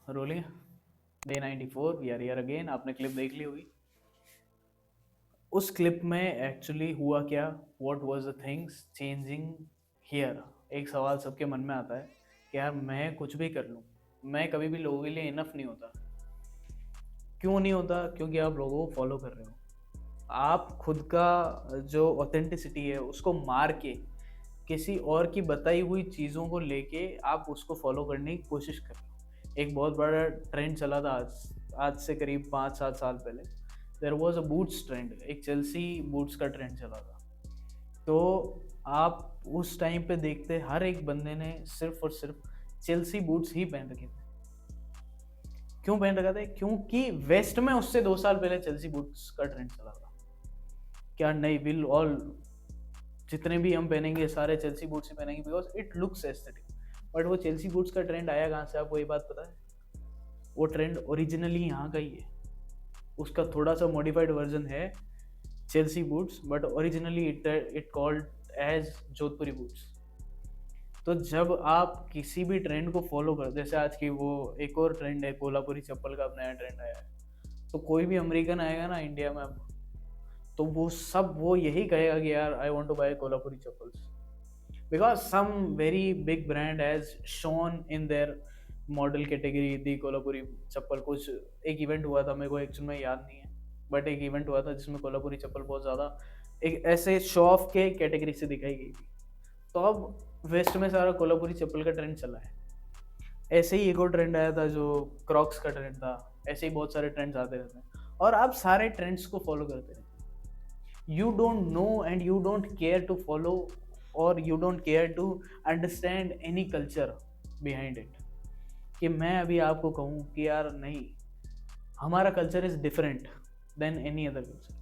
Rolling. Day 94 we are here again. आपने clip देख ली होगी। उस क्लिप में एक्चुअली हुआ क्या, what was the things changing here. एक सवाल सबके मन में आता है कि यार मैं कुछ भी कर लूँ, मैं कभी भी लोगों के लिए इनफ नहीं होता। क्यों नहीं होता? क्योंकि आप लोगों को फॉलो कर रहे हो। आप खुद का जो ऑथेंटिसिटी है उसको मार के किसी और की बताई हुई चीज़ों को लेके आप उसको फॉलो करने की कोशिश कर रहे हो। एक बहुत बड़ा ट्रेंड चला था आज से करीब 5-7 साल पहले। There was a boots trend, एक चेल्सी बूट्स का ट्रेंड चला था। तो आप उस टाइम पे देखते हर एक बंदे ने सिर्फ और सिर्फ चेल्सी बूट्स ही पहन रखे थे। क्यों पहन रखा था? क्योंकि वेस्ट में उससे 2 साल पहले चेल्सी बूट्स का ट्रेंड चला था। क्या नहीं, विल ऑल जितने भी हम पहनेंगे सारे चेल्सी बूट्स ही पहनेंगे because it looks aesthetic. But वो चेल्सी बूट्स का ट्रेंड आया कहाँ से? आपको ये बात पता है? वो ट्रेंड ओरिजिनली यहाँ का ही है। उसका थोड़ा सा मॉडिफाइड वर्जन है Chelsea boots, but originally it called as Jodhpuri boots. तो जब आप किसी भी ट्रेंड को फॉलो कर, जैसे आज की वो एक और ट्रेंड है कोल्हापुरी चप्पल का, अब नया ट्रेंड आया है। तो कोई भी अमेरिकन आएगा ना इंडिया में अब, तो वो यही कहेगा कि यार I want to buy Kolhapuri chappals because some very big brand has shown in their model category the Kolhapuri chappal. कुछ एक इवेंट हुआ था, मेरे को एक्चुअल में याद नहीं है, बट एक इवेंट हुआ था जिसमें कोल्हापुरी चप्पल बहुत ज़्यादा एक ऐसे शो ऑफ के कैटेगरी से दिखाई गई थी। तो अब वेस्ट में सारा कोल्हापुरी चप्पल का ट्रेंड चला है। ऐसे ही एक और ट्रेंड आया था जो क्रॉक्स का ट्रेंड था। ऐसे ही बहुत सारे ट्रेंड्स आते रहते हैं और आप सारे ट्रेंड्स को फॉलो करते रहते हैं। You don't know and you don't care to follow और you don't care to understand any culture behind it. कि मैं अभी आपको कहूँ कि यार नहीं, हमारा culture is different than any other culture,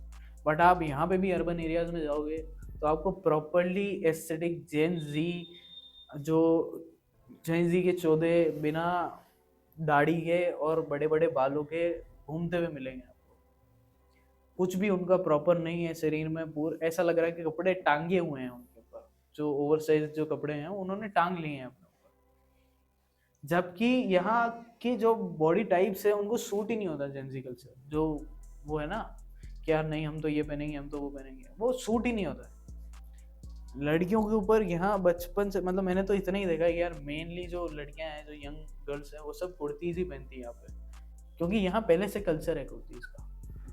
but आप यहाँ पे भी अर्बन एरियाज में जाओगे तो आपको प्रॉपरली एस्थेटिक जो जैन जी के चौधे बिना दाढ़ी के और बड़े बड़े बालों के घूमते हुए मिलेंगे आपको। कुछ भी उनका प्रॉपर नहीं है शरीर में, पूरा ऐसा लग रहा है कि कपड़े टांगे हुए हैं उनके ऊपर। जो ओवर साइज जो कपड़े हैं उन्होंने टांग लिए हैं अपने ऊपर, जबकि यहाँ की जो बॉडी टाइप्स है उनको सूट ही नहीं होता जेंजी कल्चर। जो वो है ना कि यार नहीं हम तो ये पहनेंगे, हम तो वो पहनेंगे, वो सूट ही नहीं होता है लड़कियों के ऊपर। यहाँ बचपन से मतलब मैंने तो इतना ही देखा है कि यार मेनली जो लड़कियां हैं, जो यंग गर्ल्स हैं, वो सब कुर्तीज ही पहनती है यहाँ पे, क्योंकि यहाँ पहले से कल्चर है कुर्तीज का।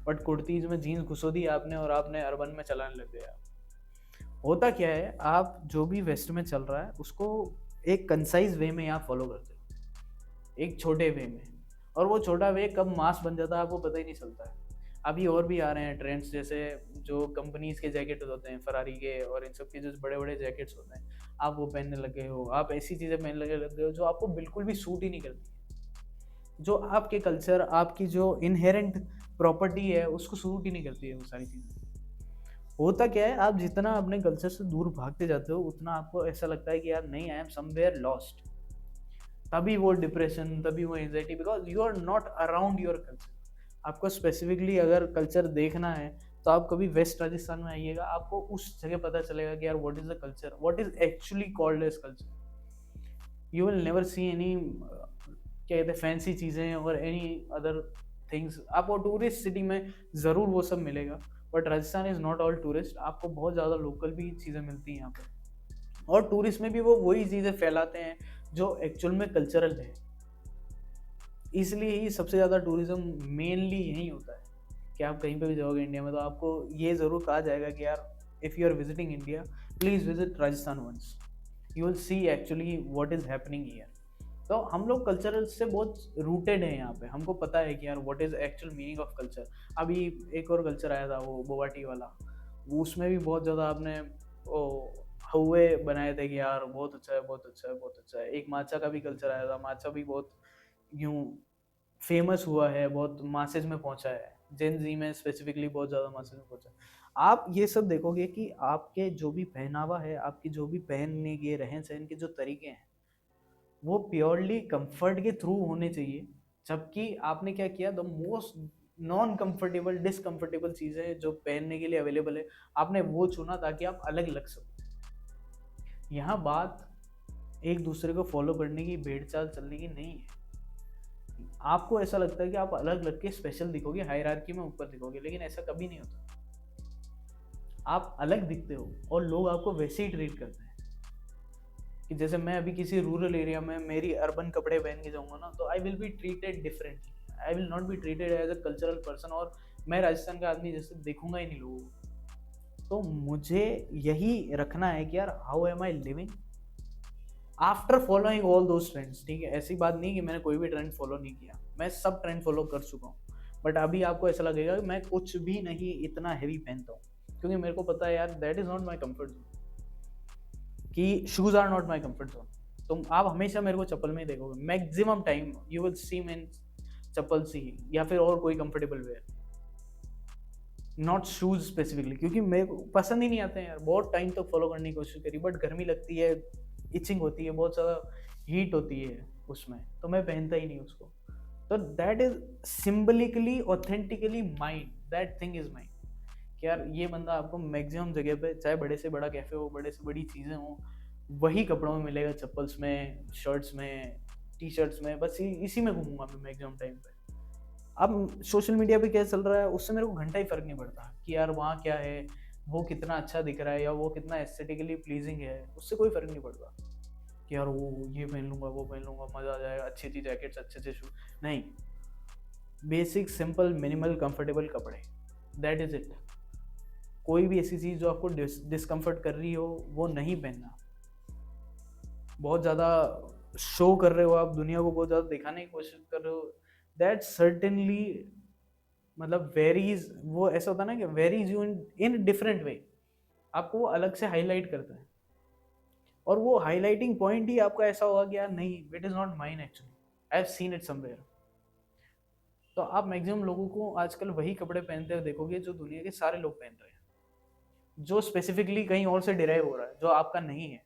बट कुर्तीज में जीन्स घुसो दी आपने और आपने अर्बन में चलाने लग गए आप। होता क्या है, आप जो भी वेस्ट में चल रहा है उसको एक कंसाइज वे में आप फॉलो करते हो, एक छोटे वे में। और वो छोटा वे कब मास बन जाता है आपको पता ही नहीं चलता है। अभी और भी आ रहे हैं ट्रेंड्स, जैसे जो कंपनीज के जैकेट होते हैं फरारी के और इन सब के जो बड़े बड़े जैकेट्स होते हैं, आप वो पहनने लगे हो। आप ऐसी चीज़ें पहनने लगे हो जो आपको बिल्कुल भी सूट ही नहीं करती, जो आपके कल्चर, आपकी जो इनहेरेंट प्रॉपर्टी है उसको सूट ही नहीं करती है वो सारी चीज़ें। होता क्या है, आप जितना अपने कल्चर से दूर भागते जाते हो उतना आपको ऐसा लगता है कि यार नहीं, आई एम समवेयर लॉस्ट। तभी वो डिप्रेशन, तभी वो anxiety, because you are not around your culture. आपको स्पेसिफिकली अगर कल्चर देखना है तो आप कभी वेस्ट राजस्थान में आइएगा, आपको उस जगह पता चलेगा कि यार what is the culture, what is actually called as culture. You will never see any क्या कहते हैं फैंसी चीज़ें और एनी अदर थिंग्स। आपको टूरिस्ट सिटी में ज़रूर वो सब मिलेगा, but Rajasthan is not all tourist. आपको बहुत ज़्यादा लोकल भी चीज़ें मिलती हैं यहाँ पर, और टूरिस्ट में भी वो वही चीज़ें फैलाते हैं जो एक्चुअल में कल्चरल है। इसलिए ही सबसे ज़्यादा टूरिज्म मेनली यहीं होता है कि आप कहीं पे भी जाओगे इंडिया में तो आपको ये ज़रूर कहा जाएगा कि यार if you are visiting India please visit Rajasthan once, you will see actually what is happening here. तो हम लोग कल्चरल से बहुत रूटेड हैं यहाँ पे, हमको पता है कि यार what is actual meaning of culture. अभी एक और कल्चर आया था वो बोवाटी वाला, उसमें भी बहुत ज़्यादा आपने वो हुए बनाए थे कि यार बहुत अच्छा है, बहुत अच्छा है, बहुत अच्छा है। एक माचा का भी कल्चर आया था, माचा भी बहुत यूँ फेमस हुआ है, बहुत मासेज में पहुंचा है, जेन जी में स्पेसिफिकली बहुत ज़्यादा मासेज में पहुंचा है। आप ये सब देखोगे कि आपके जो भी पहनावा है, आपकी जो भी पहनने के रहन सहन के जो तरीके हैं, वो प्योरली कंफर्ट के थ्रू होने चाहिए। जबकि आपने क्या किया, द मोस्ट नॉन कंफर्टेबल डिसकंफर्टेबल चीज़ें जो पहनने के लिए अवेलेबल है, आपने वो चुना ताकि आप अलग लग सको। यहाँ बात एक दूसरे को फॉलो करने की, भेड़ चाल चलने की नहीं है। आपको ऐसा लगता है कि आप अलग लग के स्पेशल दिखोगे, हायरार्की में ऊपर दिखोगे, लेकिन ऐसा कभी नहीं होता। आप अलग दिखते हो और लोग आपको वैसे ही ट्रीट करते हैं। कि जैसे मैं अभी किसी रूरल एरिया में मेरी अर्बन कपड़े पहन के जाऊंगा ना, तो I will be treated differently, I will not be treated as a cultural person, और मैं राजस्थान का आदमी जैसे देखूंगा ही नहीं लोगों को। तो मुझे यही रखना है कि यार how am I living after following all those trends. ठीक है, ऐसी बात नहीं कि मैंने कोई भी ट्रेंड फॉलो नहीं किया, मैं सब ट्रेंड फॉलो कर चुका हूँ। बट अभी आपको ऐसा लगेगा कि मैं कुछ भी नहीं इतना हैवी पहनता हूँ, क्योंकि मेरे को पता है यार that is not my comfort zone, कि shoes are not my comfort zone. तुम आप हमेशा मेरे को चप्पल में ही देखोगे, maximum time you will see मैं चप्पल से ही, या फिर और कोई comfortable wear, not shoes specifically, क्योंकि मेरे को पसंद ही नहीं आते हैं यार। बहुत टाइम तक फॉलो करने की कोशिश करी, बट गर्मी लगती है, इचिंग होती है, बहुत ज़्यादा हीट होती है उसमें, तो मैं पहनता ही नहीं उसको। तो that is symbolically authentically mind, that thing is mind, कि यार ये बंदा आपको मैक्सिमम जगह पे, चाहे बड़े से बड़ा कैफे हो, बड़े से बड़ी चीज़ें हो, वही कपड़ों में मिलेगा, चप्पल्स में, शर्ट्स में, टी शर्ट्स में, बस इसी में घूमूंगा मैं मैक्सिमम टाइम पे। अब सोशल मीडिया पे क्या चल रहा है उससे मेरे को घंटा ही फर्क नहीं पड़ता कि यार वहाँ क्या है, वो कितना अच्छा दिख रहा है, या वो कितना एस्थेटिकली प्लीजिंग है, उससे कोई फर्क नहीं पड़ता कि यार वो ये पहन लूंगा, वो पहन लूंगा, मजा आ जाएगा, अच्छी अच्छी जैकेट्स, अच्छे अच्छे शूज। नहीं, बेसिक सिंपल मिनिमल कंफर्टेबल कपड़े, दैट इज इट। कोई भी ऐसी चीज़ जो आपको डिस्कम्फर्ट कर रही हो वो नहीं पहनना। बहुत ज़्यादा शो कर रहे हो आप, दुनिया को बहुत ज़्यादा दिखाने की कोशिश कर रहे हो, दैट सर्टेनली मतलब वेरीज, वो ऐसा होता है ना कि varies you in different way, आपको वो अलग से हाईलाइट करता है, और वो हाईलाइटिंग पॉइंट ही आपका ऐसा होगा कि यार नहीं, it is not mine actually, I have seen it somewhere. तो आप मैक्सिमम लोगों को आजकल वही कपड़े पहनते हुए देखोगे जो दुनिया के सारे लोग पहन रहे हैं, जो स्पेसिफिकली कहीं और से डिराइव हो रहा है, जो आपका नहीं है।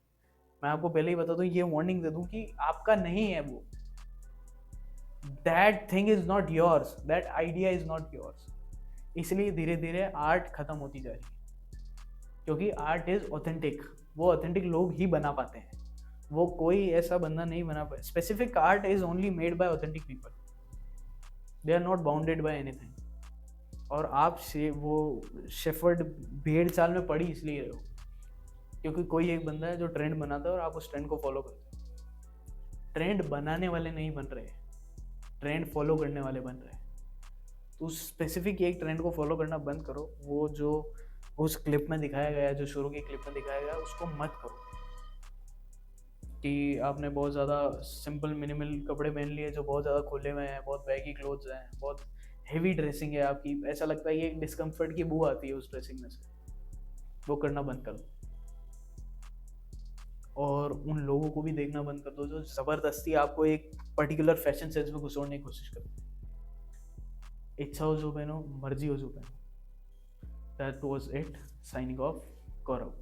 मैं आपको पहले ही बता दूं, ये वार्निंग दे दूं कि आपका नहीं है वो, that thing is not yours, that idea is not yours. इसलिए धीरे धीरे आर्ट खत्म होती जा रही है, क्योंकि आर्ट इज ऑथेंटिक, वो ऑथेंटिक लोग ही बना पाते हैं, वो कोई ऐसा बंदा नहीं बना पाए। Specific art is only made by authentic people, they are not bounded by anything. और आप वो शेफर्ड भेड़ चाल में पड़ी इसलिए रहे हो, क्योंकि कोई एक बंदा है जो ट्रेंड बनाता है और आप उस ट्रेंड को फॉलो करते हो। ट्रेंड बनाने वाले नहीं बन रहे, ट्रेंड फॉलो करने वाले बन रहे हैं। तो उस स्पेसिफिक एक ट्रेंड को फॉलो करना बंद करो, वो जो उस क्लिप में दिखाया गया, जो शुरू की क्लिप में दिखाया गया, उसको मत करो कि आपने बहुत ज़्यादा सिंपल मिनिमल कपड़े पहन लिए जो बहुत ज़्यादा खुले हुए हैं, बहुत बैगी क्लोथ्स हैं, बहुत हेवी ड्रेसिंग है आपकी, ऐसा लगता है ये एक डिस्कम्फर्ट की बू आती है उस ड्रेसिंग में से, वो करना बंद कर दो। और उन लोगों को भी देखना बंद कर दो जो ज़बरदस्ती आपको एक पर्टिकुलर फैशन सेंस में घुसोड़ने की कोशिश करते हैं। इच्छा हो जो पहनो, मर्जी हो जो पहनो। That was it, signing off, Gaurav.